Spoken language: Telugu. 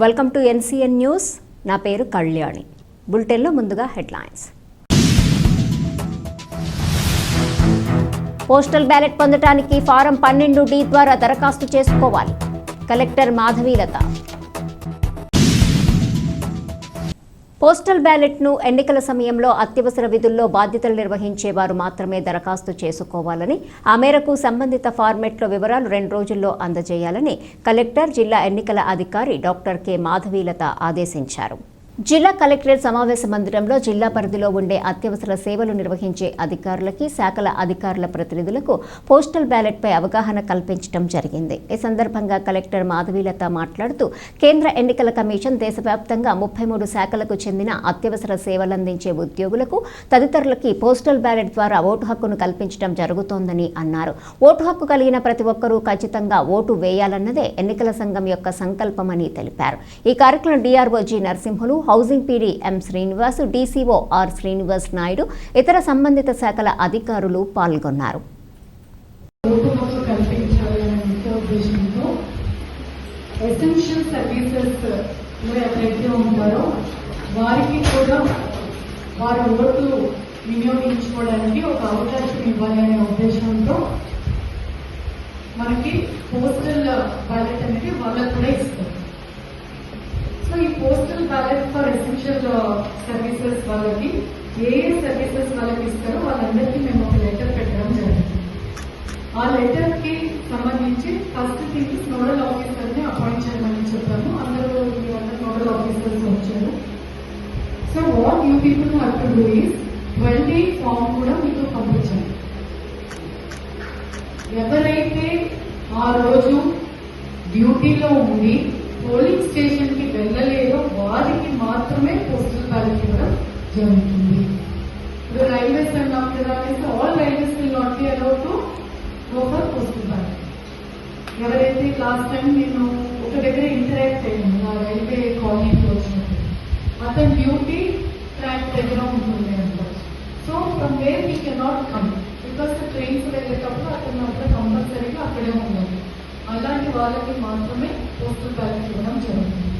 Welcome to NCN news. నా పేరు కళ్యాణి. బులెటిన్లో ముందుగా హెడ్లైన్స్. పోస్టల్ బ్యాలెట్ పొందడానికి ఫారం 12D ద్వారా దరఖాస్తు చేసుకోవాలి. కలెక్టర్ మాధవీలత. పోస్టల్ బ్యాలెట్ను ఎన్నికల సమయంలో అత్యవసర విధుల్లో బాధ్యతలు నిర్వహించేవారు మాత్రమే దరఖాస్తు చేసుకోవాలని, ఆ మేరకు సంబంధిత ఫార్మెట్లో వివరాలు 2 రోజుల్లో అందజేయాలని కలెక్టర్, జిల్లా ఎన్నికల అధికారి డాక్టర్ కె మాధవీలత ఆదేశించారు. జిల్లా కలెక్టరేట్ సమావేశ మందిరంలో జిల్లా పరిధిలో ఉండే అత్యవసర సేవలు నిర్వహించే అధికారులకి, శాఖల అధికారుల ప్రతినిధులకు పోస్టల్ బ్యాలెట్పై అవగాహన కల్పించడం జరిగింది. ఈ సందర్భంగా కలెక్టర్ మాధవీలత మాట్లాడుతూ, కేంద్ర ఎన్నికల కమిషన్ దేశవ్యాప్తంగా 33 శాఖలకు చెందిన అత్యవసర సేవలందించే ఉద్యోగులకు, తదితరులకి పోస్టల్ బ్యాలెట్ ద్వారా ఓటు హక్కును కల్పించడం జరుగుతోందని అన్నారు. ఓటు హక్కు కలిగిన ప్రతి ఒక్కరూ ఖచ్చితంగా ఓటు వేయాలన్నదే ఎన్నికల సంఘం యొక్క సంకల్పమని తెలిపారు. ఈ కార్యక్రమం DRO G Narasimhulu, housing PD M Srinivas, DCO R Srinivas Naidu, ఇతర సంబంధిత శాఖల అధికారులు పాల్గొన్నారు. ఎసెన్షియల్ సర్వీసెస్ ఎవరైతే ఉంటారో వారికి కూడా వారి ఓటు వినియోగించుకోవడానికి ఒక అవకాశం ఇవ్వాలనే ఉద్దేశంతో మనకి పోస్టల్ బ్యాలెట్ అనేది వాళ్ళకు కూడా ఇస్తారు. సో ఈ postal ballot for essential services వాళ్ళకి ఏ సర్వీసెస్ వాళ్ళకి ఇస్తారో వాళ్ళందరికీ మేము ఒక లెటర్ పెట్టడం జరిగింది. ఆ లెటర్ కి సంబంధించి ఫస్ట్ థింగ్ నోడల్ ఆఫీసర్ ని అపాయింట్ చేయమని చెప్పాము. అందరూ నోడల్ ఆఫీసర్స్ వచ్చారు. So what you people have to do is 20 form కూడా మీకు పంపించాను. ఎవరైతే ఆ రోజు డ్యూటీలో ఉండి పోలింగ్ స్టేషన్ కి వెళ్ళలేదో వారికి మాత్రమే పోస్టల్ బ్యాలెట్ ఇవ్వడం జరుగుతుంది. ఇప్పుడు రైల్వేస్ అన్నాం కదా అనేసి all railways will not be allowed to go for postal ballot. ఎవరైతే లాస్ట్ టైం నేను ఒక దగ్గర ఇంటరాక్ట్ అయ్యాను, నా రైల్వే కాలనీకి వచ్చినప్పుడు అతని డ్యూటీ ట్రాక్ దగ్గర ఉంటుంది అంటారు. So from where he cannot come because trains వెళ్ళేటప్పుడు అతను మాత్రం కంపల్సరీగా అక్కడే ఉండాలి. అలాంటి వాళ్ళకి మాత్రమే పోస్టల్ బ్యాలెట్ ఇవ్వడం జరుగుతుంది.